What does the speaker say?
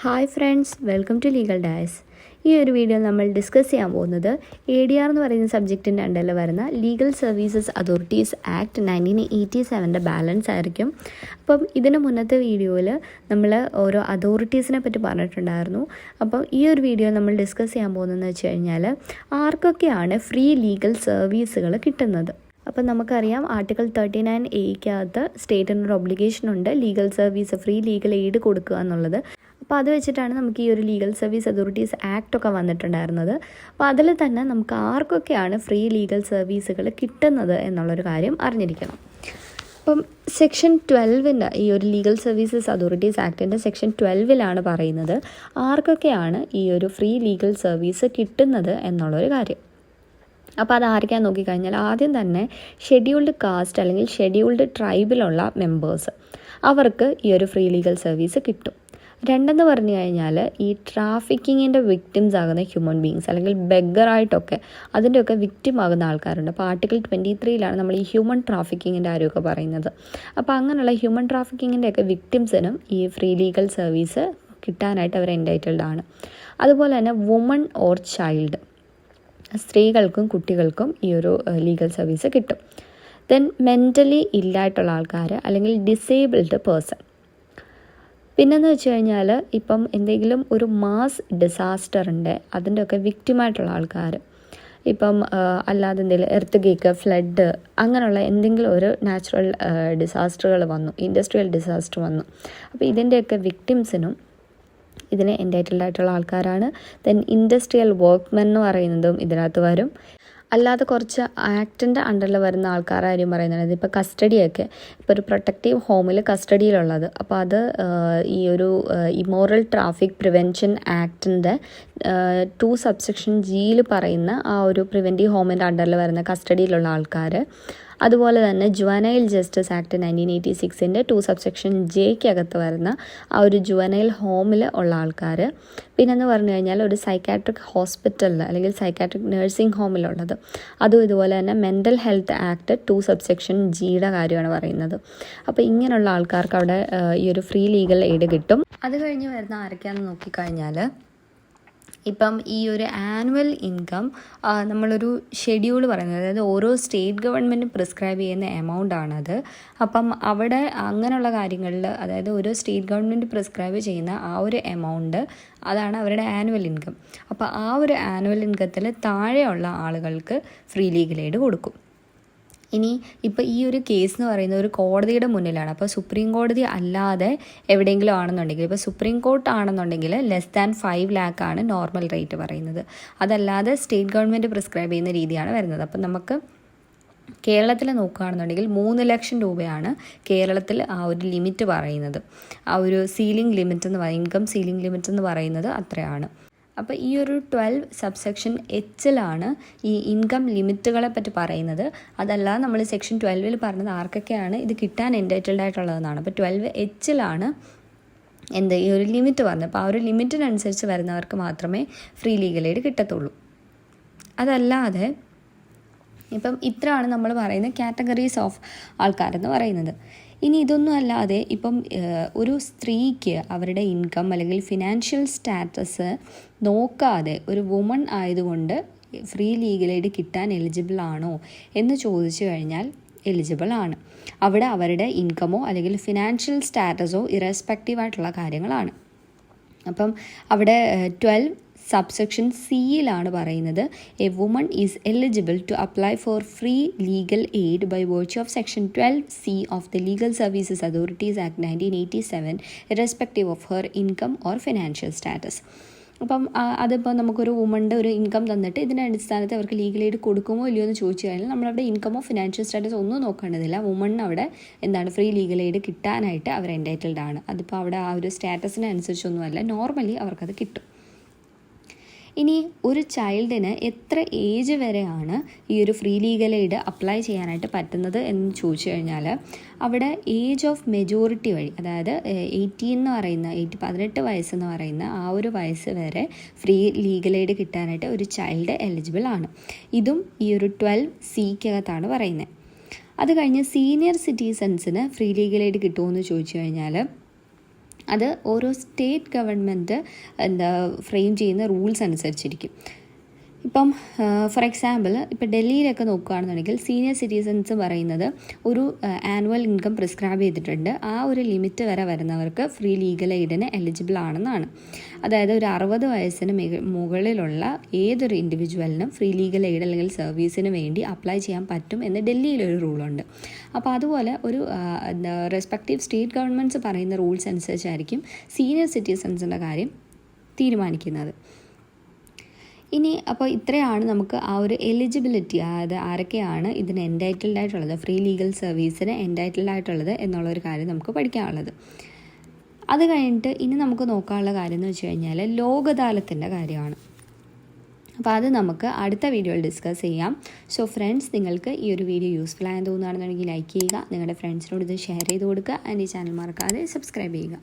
Hi friends, welcome to Legaldais. ഈ ഒരു video നമ്മൾ ഡിസ്കസ് ചെയ്യാൻ പോകുന്നത് ADR എന്ന് പറയുന്ന സബ്ജക്റ്റിൻ്റെ അണ്ടറിൽ വരുന്ന legal services authorities act 1987 balance ആയിരിക്കും. അപ്പം ഇതിന് മുന്നത്തെ വീഡിയോയിൽ നമ്മൾ ഓരോ അതോറിറ്റീസിനെ പറ്റി പറഞ്ഞിട്ടുണ്ടായിരുന്നു. അപ്പം ഈ ഒരു വീഡിയോ നമ്മൾ ഡിസ്കസ് ചെയ്യാൻ പോകുന്നതെന്ന് വെച്ച് കഴിഞ്ഞാൽ ആർക്കൊക്കെയാണ് ഫ്രീ ലീഗൽ സർവീസുകൾ കിട്ടുന്നത്. അപ്പം നമുക്കറിയാം ആർട്ടിക്കിൾ 39A സ്റ്റേറ്റിനൊരു ഒബ്ലിഗേഷൻ ഉണ്ട് legal service free legal aid കൊടുക്കുക എന്നുള്ളത്. അപ്പോൾ അത് വെച്ചിട്ടാണ് നമുക്ക് ഈ ഒരു ലീഗൽ സർവീസ് അതോറിറ്റീസ് ആക്ട് ഒക്കെ വന്നിട്ടുണ്ടായിരുന്നത്. അപ്പോൾ അതിൽ തന്നെ നമുക്ക് ആർക്കൊക്കെയാണ് ഫ്രീ ലീഗൽ സർവീസുകൾ കിട്ടുന്നത് എന്നുള്ളൊരു കാര്യം അറിഞ്ഞിരിക്കണം. അപ്പം സെക്ഷൻ 12 ഈ ഒരു ലീഗൽ സർവീസസ് അതോറിറ്റീസ് ആക്ടിൻ്റെ സെക്ഷൻ 12 പറയുന്നത് ആർക്കൊക്കെയാണ് ഈ ഒരു ഫ്രീ ലീഗൽ സർവീസ് കിട്ടുന്നത് എന്നുള്ളൊരു കാര്യം. അപ്പോൾ അത് ആർക്കാന്ന് നോക്കിക്കഴിഞ്ഞാൽ ആദ്യം തന്നെ ഷെഡ്യൂൾഡ് കാസ്റ്റ് അല്ലെങ്കിൽ ഷെഡ്യൂൾഡ് ട്രൈബിലുള്ള മെമ്പേഴ്സ്, അവർക്ക് ഈ ഒരു ഫ്രീ ലീഗൽ സർവീസ് കിട്ടും. രണ്ടെന്ന് പറഞ്ഞു കഴിഞ്ഞാൽ ഈ ട്രാഫിക്കിങ്ങിൻ്റെ വിക്ടിംസ് ആകുന്ന ഹ്യൂമൻ ബീങ്സ് അല്ലെങ്കിൽ ബെഗറായിട്ടൊക്കെ അതിൻ്റെയൊക്കെ വിക്ടിം ആകുന്ന ആൾക്കാരുണ്ട്. അപ്പോൾ ആർട്ടിക്കിൾ 23 നമ്മൾ ഈ ഹ്യൂമൻ ട്രാഫിക്കിങ്ങിൻ്റെ കാര്യമൊക്കെ പറയുന്നത്. അപ്പോൾ അങ്ങനെയുള്ള ഹ്യൂമൻ ട്രാഫിക്കിങ്ങിൻ്റെയൊക്കെ വിക്ടിംസിനും ഈ ഫ്രീ ലീഗൽ സർവീസ് കിട്ടാനായിട്ട് അവർ എൻറ്റൈറ്റിൽഡ് ആണ്. അതുപോലെ തന്നെ വുമൺ ഓർ ചൈൽഡ്, സ്ത്രീകൾക്കും കുട്ടികൾക്കും ഈ ഒരു ലീഗൽ സർവീസ് കിട്ടും. ദെൻ മെൻ്റലി ഇല്ലായിട്ടുള്ള ആൾക്കാർ അല്ലെങ്കിൽ ഡിസേബിൾഡ് പേഴ്സൺ. പിന്നെന്ന് വെച്ച് കഴിഞ്ഞാൽ ഇപ്പം എന്തെങ്കിലും ഒരു മാസ് ഡിസാസ്റ്ററിൻ്റെ അതിൻ്റെയൊക്കെ വിക്റ്റിമായിട്ടുള്ള ആൾക്കാർ, ഇപ്പം അല്ലാതെ എന്തെങ്കിലും എർത്ത് കേക്ക്, ഫ്ലഡ്, അങ്ങനെയുള്ള എന്തെങ്കിലും ഒരു നാച്ചുറൽ ഡിസാസ്റ്ററുകൾ വന്നു, ഇൻഡസ്ട്രിയൽ ഡിസാസ്റ്റർ വന്നു, അപ്പോൾ ഇതിൻ്റെയൊക്കെ വിക്ടിംസിനും ഇതിന് എൻറ്റൈറ്റിൽഡ് ആയിട്ടുള്ള ആൾക്കാരാണ്. ദെൻ ഇൻഡസ്ട്രിയൽ വർക്ക്മെൻ എന്ന് പറയുന്നതും ഇതിനകത്ത് വരും. അല്ലാതെ കുറച്ച് ആക്ടിൻ്റെ അണ്ടറിൽ വരുന്ന ആൾക്കാരും പറയുന്നത് ഇപ്പോൾ കസ്റ്റഡിയൊക്കെ, ഇപ്പോൾ ഒരു പ്രൊട്ടക്റ്റീവ് ഹോമിൽ കസ്റ്റഡിയിലുള്ളത്, അപ്പോൾ അത് ഈ ഒരു ഇമോറൽ ട്രാഫിക് പ്രിവെൻഷൻ ആക്ടിൻ്റെ 2 സബ്സെക്ഷൻ Gയിൽ പറയുന്ന ആ ഒരു പ്രിവെൻറ്റീവ് ഹോമിൻ്റെ അണ്ടറിൽ വരുന്ന കസ്റ്റഡിയിലുള്ള ആൾക്കാർ, അതുപോലെ തന്നെ ജുവനൈൽ ജസ്റ്റിസ് ആക്ട് 1986 2 സബ്സെക്ഷൻ Jക്കകത്ത് വരുന്ന ആ ഒരു ജുവനൈൽ ഹോമിൽ ഉള്ള ആൾക്കാർ, പിന്നെന്ന് പറഞ്ഞു കഴിഞ്ഞാൽ ഒരു സൈക്കാട്രിക് ഹോസ്പിറ്റലിൽ അല്ലെങ്കിൽ സൈക്കാട്രിക് നഴ്സിംഗ് ഹോമിലുള്ളത്, അതും ഇതുപോലെ തന്നെ മെൻ്റൽ ഹെൽത്ത് ആക്ട് 2 സബ്സെക്ഷൻ Gയുടെ കാര്യമാണ് പറയുന്നത്. അപ്പോൾ ഇങ്ങനെയുള്ള ആൾക്കാർക്ക് അവിടെ ഈ ഒരു ഫ്രീ ലീഗൽ എയ്ഡ് കിട്ടും. അത് കഴിഞ്ഞ് വരുന്ന ആരൊക്കെയാണെന്ന് നോക്കിക്കഴിഞ്ഞാൽ ഇപ്പം ഈ ഒരു ആനുവൽ ഇൻകം നമ്മളൊരു ഷെഡ്യൂൾ പറയുന്നത്, അതായത് ഓരോ സ്റ്റേറ്റ് ഗവൺമെൻറ് പ്രിസ്ക്രൈബ് ചെയ്യുന്ന എമൗണ്ട് ആണത്. അപ്പം അവിടെ അങ്ങനെയുള്ള കാര്യങ്ങളിൽ, അതായത് ഓരോ സ്റ്റേറ്റ് ഗവൺമെൻറ് പ്രിസ്ക്രൈബ് ചെയ്യുന്ന ആ ഒരു എമൗണ്ട്, അതാണ് അവരുടെ ആനുവൽ ഇൻകം. അപ്പോൾ ആ ഒരു ആനുവൽ ഇൻകത്തിൽ താഴെയുള്ള ആളുകൾക്ക് ഫ്രീ ലീഗൽ എയ്ഡ് കൊടുക്കും. ഇനി ഇപ്പോൾ ഈ ഒരു കേസ് എന്ന് പറയുന്നത് ഒരു കോടതിയുടെ മുന്നിലാണ്. അപ്പോൾ സുപ്രീം കോടതി അല്ലാതെ എവിടെയെങ്കിലും ആണെന്നുണ്ടെങ്കിൽ, ഇപ്പോൾ സുപ്രീം കോർട്ട് ആണെന്നുണ്ടെങ്കിൽ <5 lakh ആണ് നോർമൽ റേറ്റ് പറയുന്നത്. അതല്ലാതെ സ്റ്റേറ്റ് ഗവൺമെൻറ് പ്രിസ്ക്രൈബ് ചെയ്യുന്ന രീതിയാണ് വരുന്നത്. അപ്പം നമുക്ക് കേരളത്തിൽ നോക്കുകയാണെന്നുണ്ടെങ്കിൽ 3 ലക്ഷം രൂപയാണ് കേരളത്തിൽ ആ ഒരു ലിമിറ്റ് പറയുന്നത്. ആ ഒരു സീലിംഗ് ലിമിറ്റ് എന്ന് ഇൻകം സീലിംഗ് ലിമിറ്റ് എന്ന് പറയുന്നത് അത്രയാണ്. അപ്പോൾ ഈ ഒരു 12 സബ്സെക്ഷൻ Hലാണ് ഈ ഇൻകം ലിമിറ്റുകളെ പറ്റി പറയുന്നത്. അതല്ലാതെ നമ്മൾ സെക്ഷൻ 12 പറഞ്ഞത് ആർക്കൊക്കെയാണ് ഇത് കിട്ടാൻ എൻറ്റൈറ്റിൽഡ് ആയിട്ടുള്ളതെന്നാണ്. അപ്പോൾ 12Hലാണ് ഈ ഒരു ലിമിറ്റ് പറഞ്ഞത്. അപ്പോൾ ആ ഒരു ലിമിറ്റിനനുസരിച്ച് വരുന്നവർക്ക് മാത്രമേ ഫ്രീ ലീഗൽ എയ്ഡ് കിട്ടത്തുള്ളൂ. അതല്ലാതെ ഇപ്പം ഇത്രയാണ് നമ്മൾ പറയുന്ന കാറ്റഗറീസ് ഓഫ് ആൾക്കാരെന്ന് പറയുന്നത്. ഇനി ഇതൊന്നും അല്ലാതെ ഇപ്പം ഒരു സ്ത്രീക്ക് അവരുടെ ഇൻകം അല്ലെങ്കിൽ ഫിനാൻഷ്യൽ സ്റ്റാറ്റസ് നോക്കാതെ ഒരു വുമൺ ആയതുകൊണ്ട് ഫ്രീ ലീഗൽ എയ്ഡ് കിട്ടാൻ എലിജിബിൾ ആണോ എന്ന് ചോദിച്ചു കഴിഞ്ഞാൽ എലിജിബിൾ ആണ്. അവിടെ അവരുടെ ഇൻകമോ അല്ലെങ്കിൽ ഫിനാൻഷ്യൽ സ്റ്റാറ്റസോ ഇറസ്പെക്റ്റീവ് ആയിട്ടുള്ള കാര്യങ്ങളാണ്. അപ്പം അവിടെ 12 സബ്സെക്ഷൻ Cയിലാണ് പറയുന്നത് a woman is eligible to apply for free legal aid by virtue of section 12C of the legal services authorities act 1987 irrespective of her income or financial status. അപ്പം അതിപ്പോൾ നമുക്കൊരു വുമണിൻ്റെ ഒരു ഇൻകം തന്നിട്ട് ഇതിൻ്റെ അടിസ്ഥാനത്തിൽ അവർക്ക് ലീഗൽ എയ്ഡ് കൊടുക്കുമോ ഇല്ലയോ എന്ന് ചോദിച്ചു കഴിഞ്ഞാൽ നമ്മളവിടെ ഇൻകമോ ഫിനാൻഷ്യൽ സ്റ്റാറ്റസ് ഒന്നും നോക്കേണ്ടതില്ല. വുമണിന് അവിടെ ഫ്രീ ലീഗൽ എയ്ഡ് കിട്ടാനായിട്ട് അവർ എൻറ്റൈറ്റിൽഡ് ആണ്. അതിപ്പോൾ അവിടെ ആ ഒരു സ്റ്റാറ്റസിനനുസരിച്ചൊന്നുമല്ല, നോർമലി അവർക്കത് കിട്ടും. ഇനി ഒരു ചൈൽഡിന് എത്ര ഏജ് വരെയാണ് ഈ ഒരു ഫ്രീ ലീഗൽ എയ്ഡ് അപ്ലൈ ചെയ്യാനായിട്ട് പറ്റുന്നത് എന്ന് ചോദിച്ചു കഴിഞ്ഞാൽ അവിടെ ഏജ് ഓഫ് മെജോറിറ്റി വഴി, അതായത് 18 എന്ന് പറയുന്ന 18 വയസ്സെന്ന് പറയുന്ന ആ ഒരു വയസ്സ് വരെ ഫ്രീ ലീഗൽ എയ്ഡ് കിട്ടാനായിട്ട് ഒരു ചൈൽഡ് എലിജിബിൾ ആണ്. ഇതും ഈ ഒരു 12Cക്കകത്താണ് പറയുന്നത്. അത് കഴിഞ്ഞ് സീനിയർ സിറ്റിസൺസിന് ഫ്രീ ലീഗൽ എയ്ഡ് കിട്ടുമോ എന്ന് ചോദിച്ചു കഴിഞ്ഞാൽ അത് ഓരോ സ്റ്റേറ്റ് ഗവൺമെൻറ് ഫ്രെയിം ചെയ്യുന്ന റൂൾസ് അനുസരിച്ചിരിക്കും. ഇപ്പം ഫോർ എക്സാമ്പിൾ ഇപ്പോൾ ഡൽഹിയിലൊക്കെ നോക്കുകയാണെന്നുണ്ടെങ്കിൽ സീനിയർ സിറ്റിസൺസ് പറയുന്നത് ഒരു ആനുവൽ ഇൻകം പ്രിസ്ക്രൈബ് ചെയ്തിട്ടുണ്ട്. ആ ഒരു ലിമിറ്റ് വരെ വരുന്നവർക്ക് ഫ്രീ ലീഗൽ എയ്ഡിന് എലിജിബിൾ ആണെന്നാണ്. അതായത് ഒരു 60 വയസ്സിന് മുകളിലുള്ള ഏതൊരു ഇൻഡിവിജ്വലിനും ഫ്രീ ലീഗൽ എയ്ഡ് അല്ലെങ്കിൽ സർവീസിന് വേണ്ടി അപ്ലൈ ചെയ്യാൻ പറ്റും എന്ന് ഡൽഹിയിലൊരു റൂളുണ്ട്. അപ്പോൾ അതുപോലെ ഒരു റെസ്പെക്റ്റീവ് സ്റ്റേറ്റ് ഗവൺമെൻറ്റ്സ് പറയുന്ന റൂൾസ് അനുസരിച്ചായിരിക്കും സീനിയർ സിറ്റിസൺസിൻ്റെ കാര്യം തീരുമാനിക്കുന്നത്. ഇനി അപ്പോൾ ഇത്രയാണ് നമുക്ക് ആ ഒരു എലിജിബിലിറ്റി, അതായത് ആരൊക്കെയാണ് ഇതിന് എൻറ്റൈറ്റിൽഡ് ആയിട്ടുള്ളത്, ഫ്രീ ലീഗൽ സർവീസിന് എൻറ്റൈറ്റിൽഡ് ആയിട്ടുള്ളത് എന്നുള്ളൊരു കാര്യം നമുക്ക് പഠിക്കാനുള്ളത്. അത് കഴിഞ്ഞിട്ട് ഇനി നമുക്ക് നോക്കാനുള്ള കാര്യം എന്ന് വെച്ച് കഴിഞ്ഞാൽ ലോകദാലത്തിൻ്റെ കാര്യമാണ്. അപ്പോൾ അത് നമുക്ക് അടുത്ത വീഡിയോയിൽ ഡിസ്കസ് ചെയ്യാം. സോ ഫ്രണ്ട്സ്, നിങ്ങൾക്ക് ഈ ഒരു വീഡിയോ യൂസ്ഫുൾ ആയെന്ന് തോന്നുകയാണെന്നുണ്ടെങ്കിൽ ലൈക്ക് ചെയ്യുക, നിങ്ങളുടെ ഫ്രണ്ട്സിനോട് ഇത് ഷെയർ ചെയ്ത് കൊടുക്കുക, ആൻഡ് ഈ ചാനൽ മറക്കാതെ സബ്സ്ക്രൈബ് ചെയ്യുക.